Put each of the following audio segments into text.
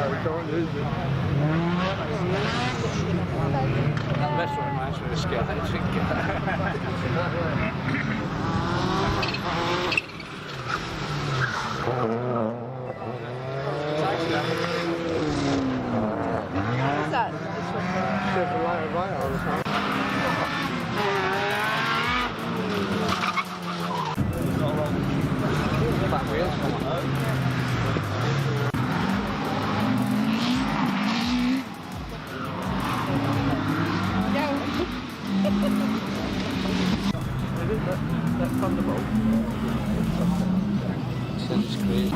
we can't lose it. That restaurant reminds me of a What's that? Chevrolet Aveo or something. back wheels come on. That Thunderbolt. Sounds great.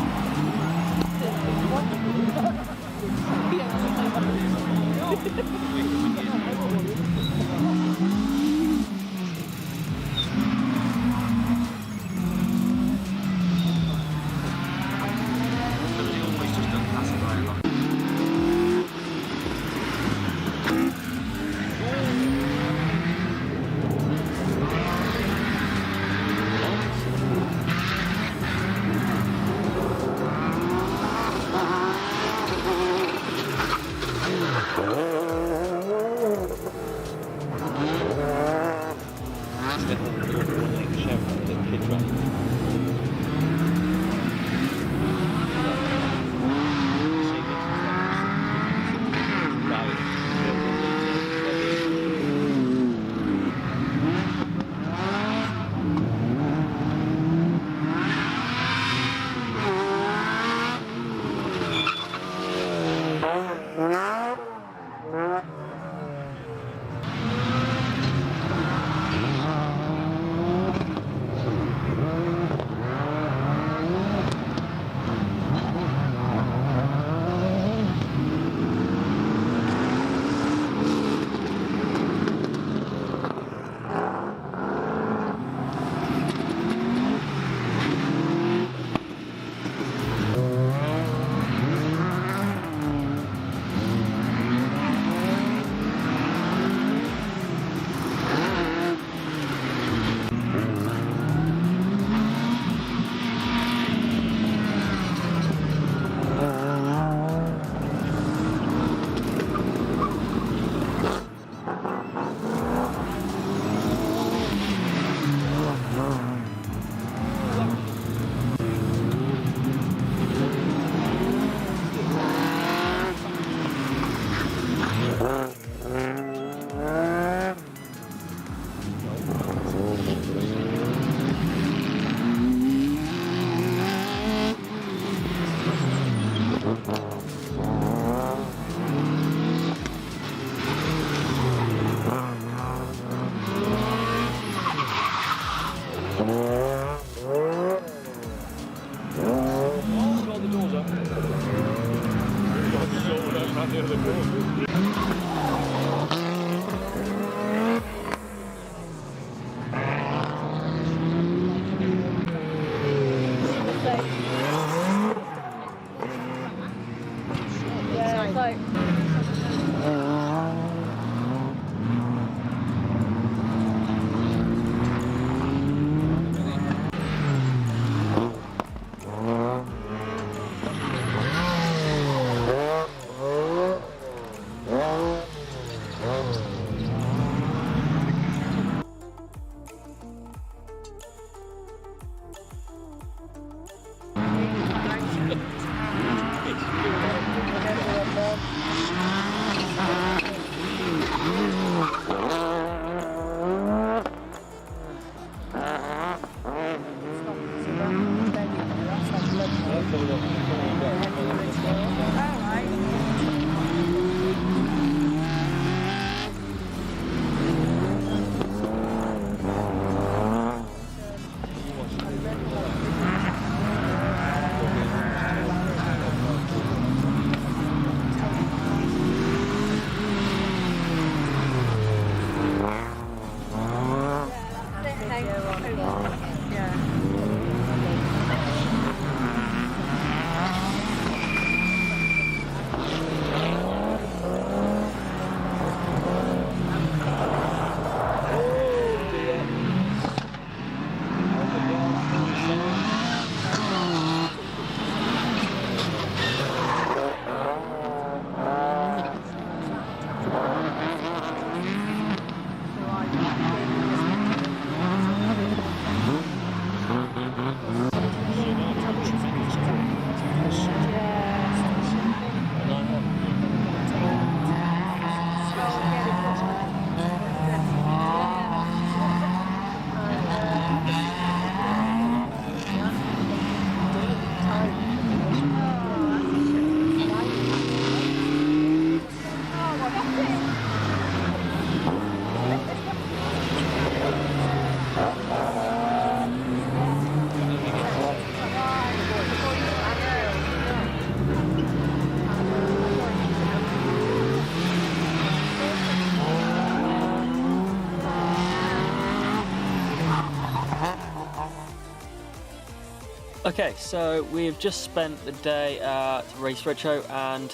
Okay, so we've just spent the day at RaceRetro and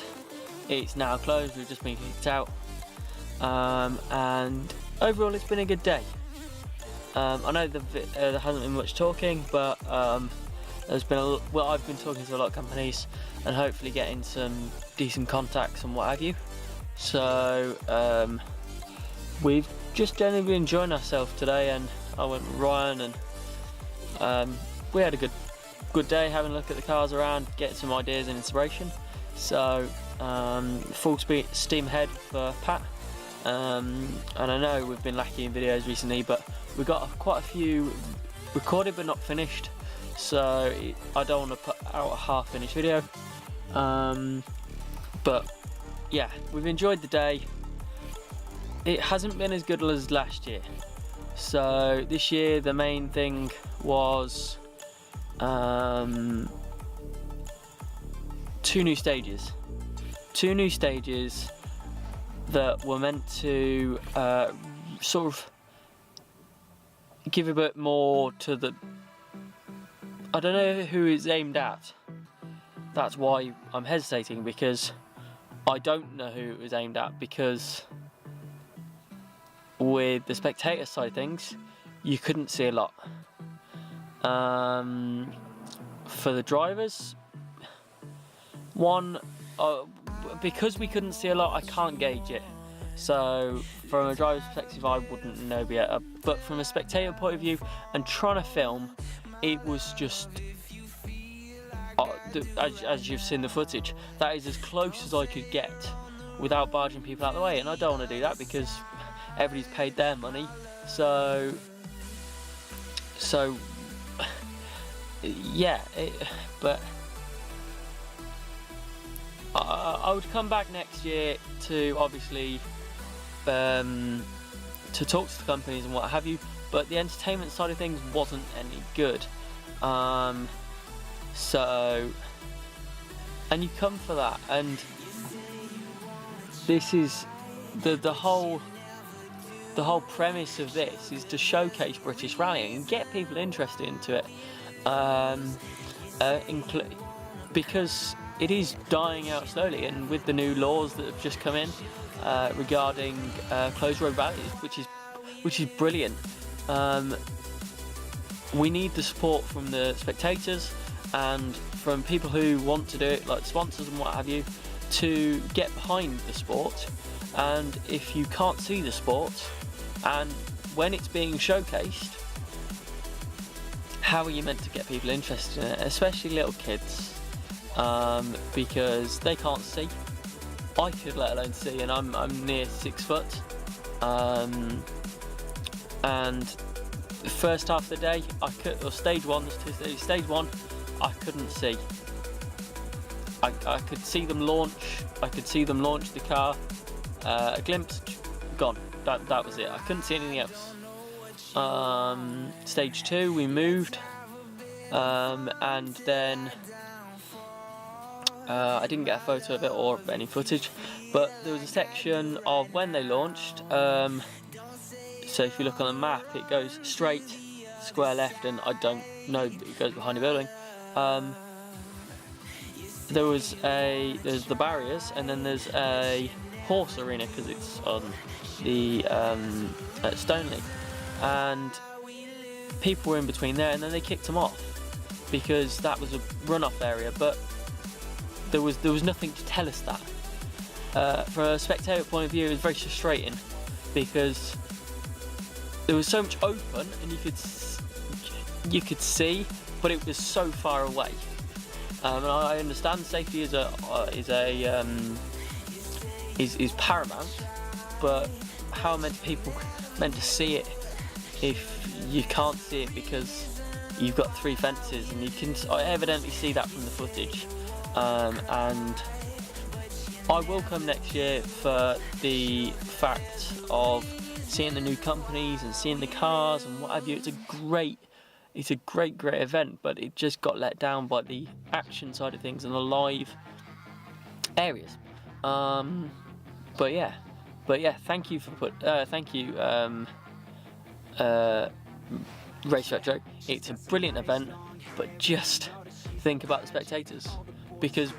it's now closed. We've just been kicked out, and overall it's been a good day. I know there hasn't been much talking, but there's been I've been talking to a lot of companies and hopefully getting some decent contacts and what have you. So we've just generally been enjoying ourselves today, and I went with Ryan and we had a good day having a look at the cars around, getting some ideas and inspiration. So full steam ahead for Pat, and I know we've been lacking in videos recently, but we've got quite a few recorded but not finished, so I don't want to put out a half finished video. But yeah, we've enjoyed the day. It hasn't been as good as last year, so this year the main thing was two new stages that were meant to sort of give a bit more to the, I don't know who it's aimed at. That's why I'm hesitating, because I don't know who it was aimed at, because with the spectator side of things you couldn't see a lot. For the drivers, because we couldn't see a lot, I can't gauge it. So from a driver's perspective I wouldn't know yet, but from a spectator point of view and trying to film, it was just as you've seen the footage, that is as close as I could get without barging people out of the way, and I don't want to do that because everybody's paid their money. So yeah, but I would come back next year to obviously to talk to the companies and what have you, but the entertainment side of things wasn't any good. So, and you come for that, and this is the whole premise of this is to showcase British rallying and get people interested into it, because it is dying out slowly, and with the new laws that have just come in regarding closed road rallies, which is brilliant. We need the support from the spectators and from people who want to do it, like sponsors and what have you, to get behind the sport. And if you can't see the sport, and when it's being showcased, how are you meant to get people interested in it, especially little kids, because they can't see. I could, let alone see, and I'm near 6 foot, and the first half of the day I could, or stage one, there's 2 stages. Stage one, I couldn't see. I could see them launch. I could see them launch the car. A glimpse, gone. That was it. I couldn't see anything else. Stage 2, we moved, and then I didn't get a photo of it or any footage, but there was a section of when they launched. So if you look on the map, it goes straight, square left, and I don't know, it goes behind a building. There's the barriers, and then there's a horse arena because it's on the at Stoneleigh, and people were in between there, and then they kicked them off because that was a runoff area, but there was nothing to tell us that. From a spectator point of view, it was very frustrating because there was so much open and you could see, but it was so far away. And I understand safety is paramount, but how are people meant to see it if you can't see it because you've got 3 fences, and you can evidently see that from the footage. And I will come next year for the fact of seeing the new companies and seeing the cars and what have you. It's a great event, but it just got let down by the action side of things and the live areas. But yeah, thank you RaceRetro. It's a brilliant event, but just think about the spectators, because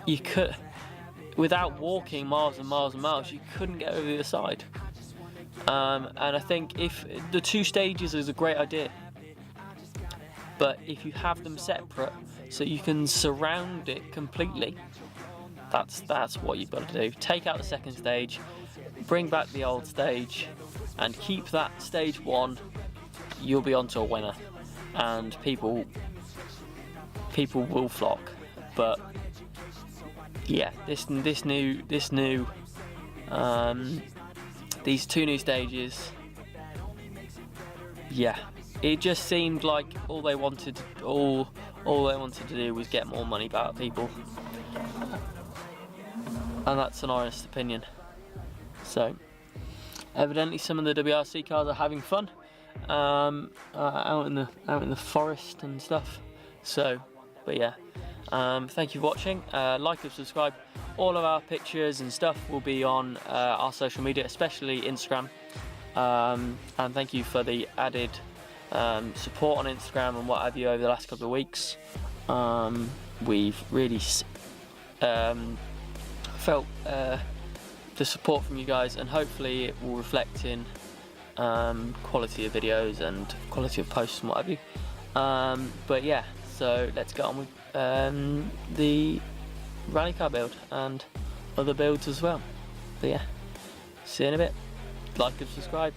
you could, without walking miles and miles and miles, you couldn't get over the other side. And I think if the 2 stages is a great idea, but if you have them separate so you can surround it completely, that's what you've got to do. Take out the 2nd stage, bring back the old stage, and keep that stage 1. You'll be onto a winner, and people will flock. But yeah, these 2 new stages, yeah, it just seemed like all they wanted to do was get more money back at people, and that's an honest opinion. So evidently some of the WRC cars are having fun out in the forest and stuff. So, but yeah, thank you for watching. Like and subscribe. All of our pictures and stuff will be on our social media, especially Instagram. And thank you for the added support on Instagram and what have you over the last couple of weeks. We've really felt the support from you guys, and hopefully it will reflect in quality of videos and quality of posts and what have you. But yeah, so let's get on with the rally car build and other builds as well. But yeah, see you in a bit. Like and subscribe.